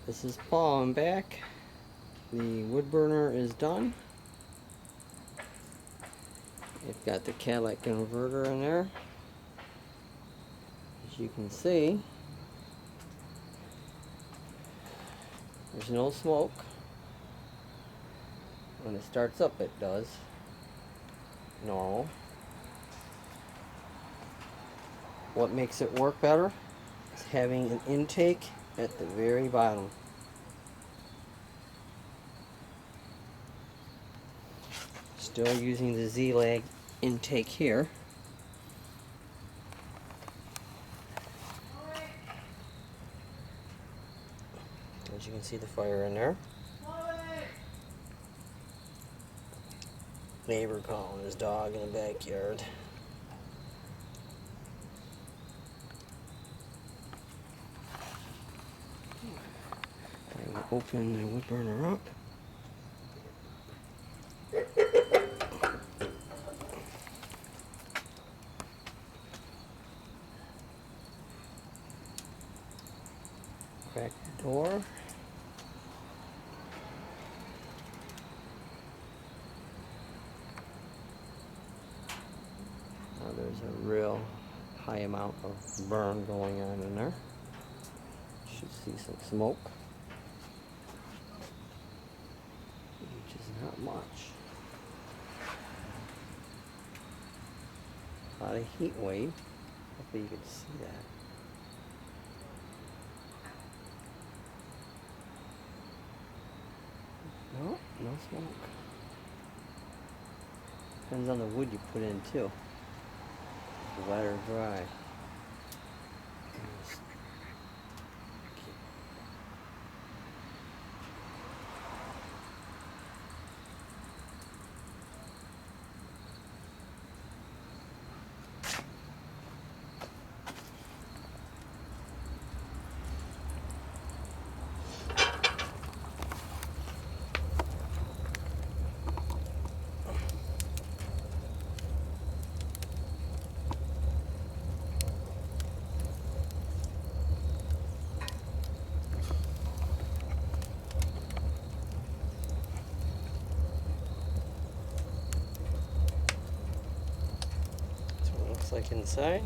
This is Paul. I'm back. The wood burner is done. It's got the catalytic converter in there. As you can see, there's no smoke. When it starts up, it does. Normal. What makes it work better is having an intake at the very bottom. Still using the Z-Lag intake here. As you can see, the fire in there. Neighbor calling his dog in the backyard. I will open the wood burner up. Crack the door. Now there's a real high amount of burn going on in there. Should see some smoke, which is not much. A lot of heat wave. Hopefully you can see that. No, no smoke. Depends on the wood you put in too. Wet or dry. Like inside.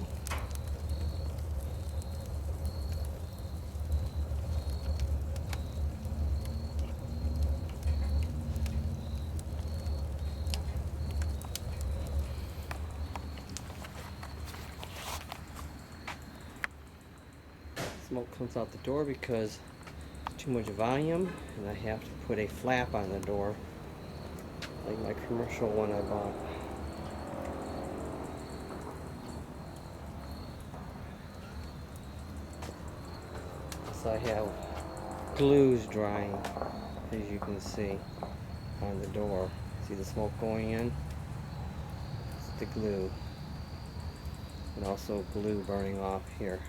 Smoke comes out the door because too much volume, and I have to put a flap on the door like my commercial one I bought. So I have glues drying, as you can see, on the door. See the smoke going in? It's the glue. And also glue burning off here.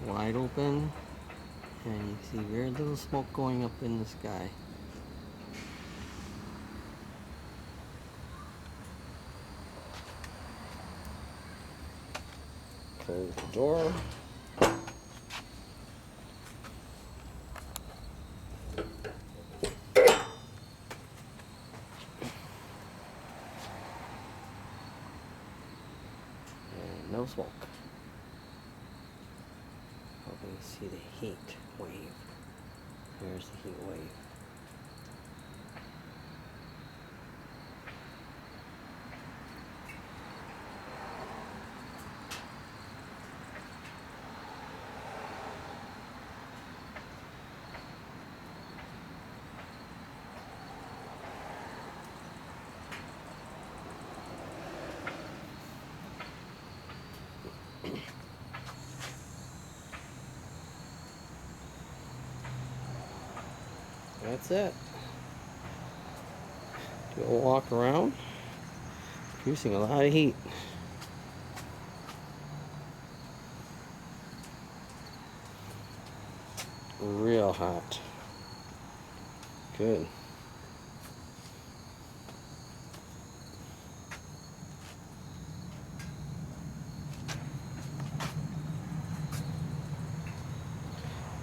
Wide open, and you see very little smoke going up in the sky. Close the door. And no smoke. Hoping you see the heat wave. There's the heat wave. That's it. Do a walk around. Producing a lot of heat. Real hot. Good.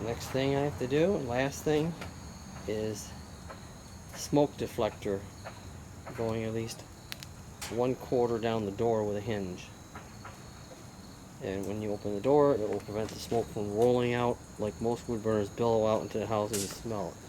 Next thing I have to do, last thing, is smoke deflector going at least 1/4 down the door with a hinge. And when you open the door, it will prevent the smoke from rolling out like most wood burners billow out into the house and you smell it.